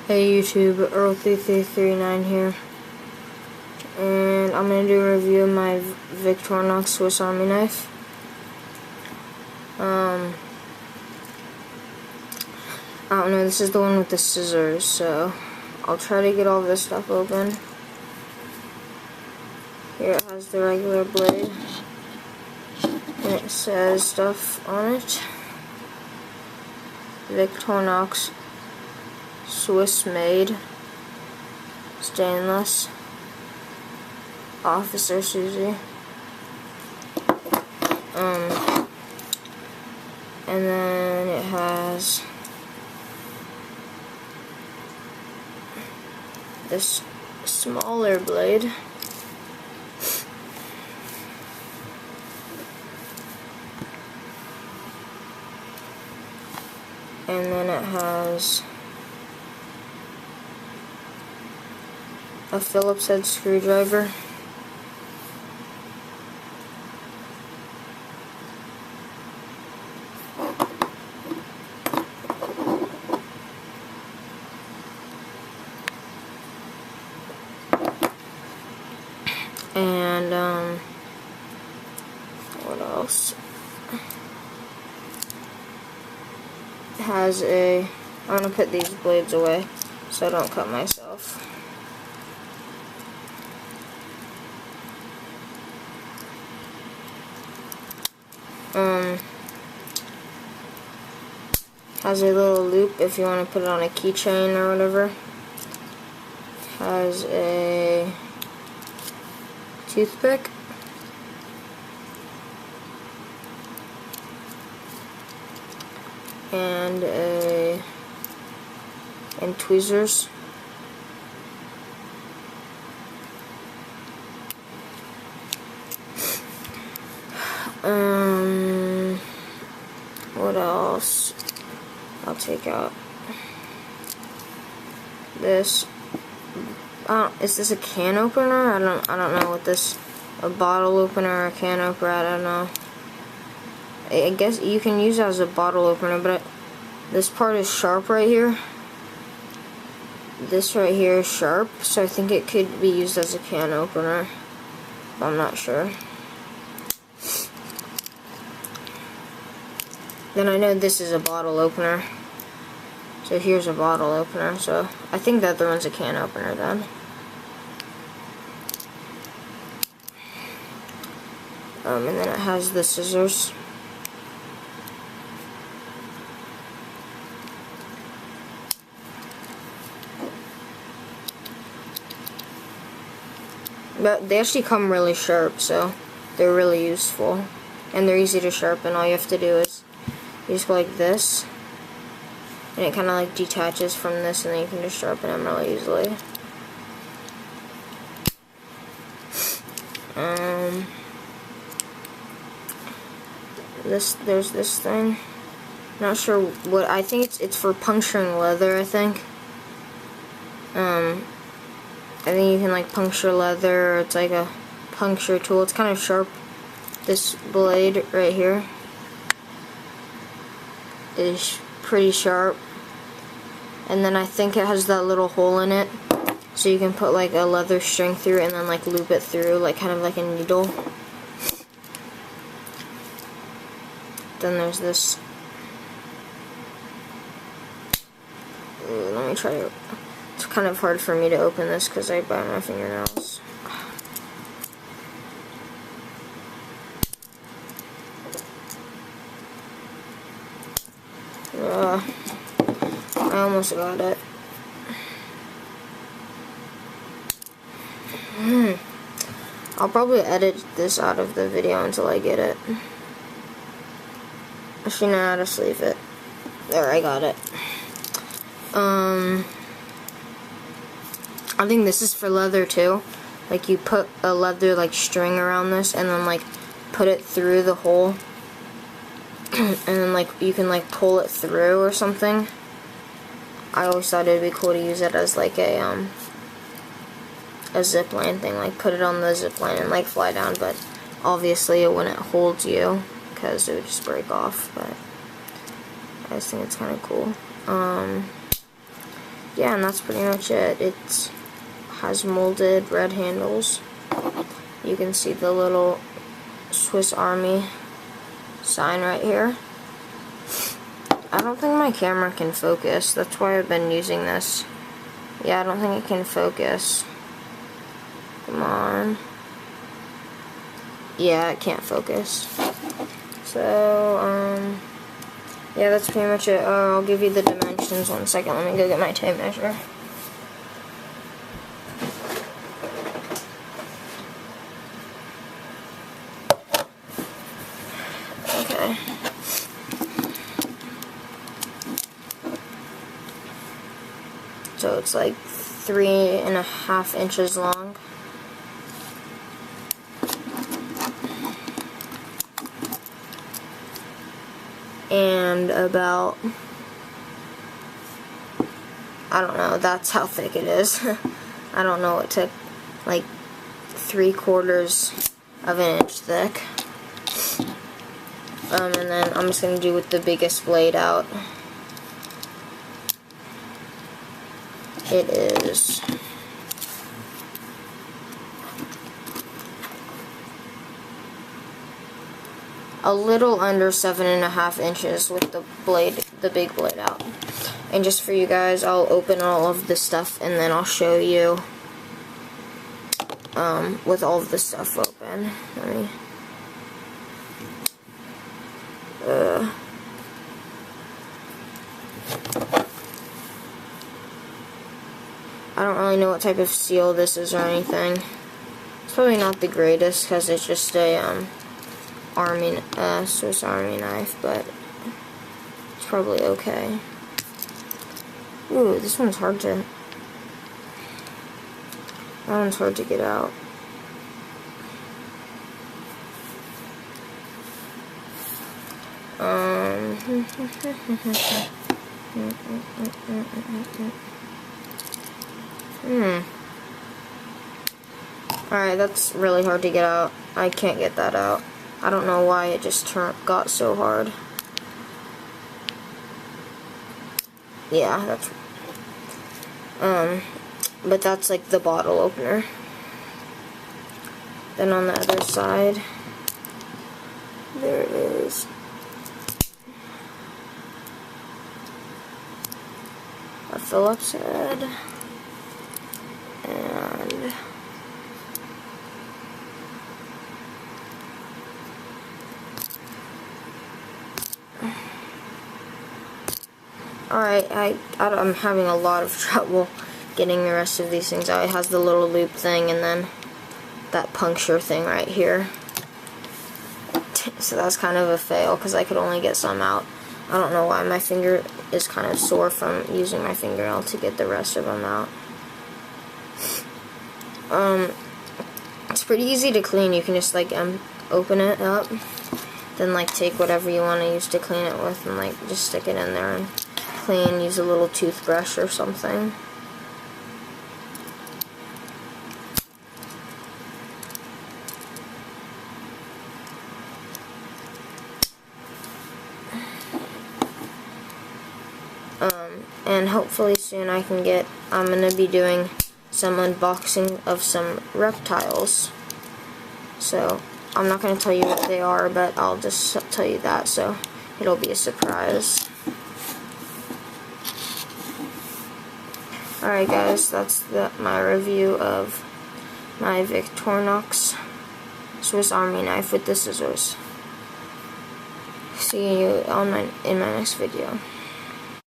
Hey YouTube, Earl3339 here, and I'm going to do a review of my Victornox Swiss Army knife. I don't know, this is the one with the scissors, so I'll try to get all this stuff open. Here it has the regular blade, and it says stuff on it. Victornox Swiss made, stainless, Officer Susie. And then it has this smaller blade. And then it has a Phillips head screwdriver. And what else? It has I'm gonna put these blades away so I don't cut myself. Has a little loop if you want to put it on a keychain or whatever. Has a toothpick. And tweezers. What else? I'll take out this. Is this a can opener? I don't know what this. A bottle opener or a can opener? I don't know. I guess you can use it as a bottle opener, but this part is sharp right here. This right here is sharp, so I think it could be used as a can opener. But I'm not sure. Then I know this is a bottle opener. So here's a bottle opener, so I think the other one's a can opener then. And then it has the scissors. But they actually come really sharp, so they're really useful. And they're easy to sharpen. All you have to do is you just go like this, and it kind of like detaches from this, and then you can just sharpen them really easily. There's this thing. Not sure what. I think it's for puncturing leather. I think you can like puncture leather. Or it's like a puncture tool. It's kind of sharp. This blade right here is pretty sharp. And then I think it has that little hole in it, so you can put like a leather string through it and then like loop it through, like kind of like a needle. Then there's this. Let me try to. It's kind of hard for me to open this because I bite my fingernails. I almost got it. I'll probably edit this out of the video until I get it. Actually, know how to sleeve it. There, I got it. I think this is for leather too. Like you put a leather like string around this and then like put it through the hole. And then like you can like pull it through or something. I always thought it'd be cool to use it as like a zip line thing, like put it on the zip line and like fly down, but obviously it wouldn't hold you because it would just break off, but I just think it's kind of cool. yeah, and that's pretty much it. It has molded red handles. You can see the little Swiss Army sign right here. I don't think my camera can focus. That's why I've been using this. Yeah, I don't think it can focus. Come on. Yeah, it can't focus. So, yeah, that's pretty much it. I'll give you the dimensions. 1 second. Let me go get my tape measure. Okay. So it's like 3.5 inches long. And about, I don't know, that's how thick it is. I don't know, it took like 3/4 of an inch thick. And then I'm just going to do with the biggest blade out. It is a little under 7.5 inches with the big blade out. And just for you guys, I'll open all of the stuff and then I'll show you with all of the stuff open. Let me. I don't really know what type of steel this is or anything. It's probably not the greatest because it's just a Swiss Army knife, but it's probably okay. Ooh, this one's hard to. That one's hard to get out. Alright, that's really hard to get out. I can't get that out. I don't know why it just got so hard. Yeah, that's... but that's like the bottle opener. Then on the other side, there it is. A Phillips head. And... Alright, I'm having a lot of trouble getting the rest of these things out. It has the little loop thing and then that puncture thing right here. So that's kind of a fail because I could only get some out. I don't know why. My finger is kind of sore from using my fingernail to get the rest of them out. It's pretty easy to clean. You can just like open it up, then like take whatever you want to use to clean it with and like just stick it in there and clean. Use a little toothbrush or something. And hopefully soon I'm going to be doing some unboxing of some reptiles. So, I'm not going to tell you what they are, but I'll just tell you that, so it'll be a surprise. Alright guys, that's my review of my Victornox Swiss Army knife with the scissors. See you in my next video.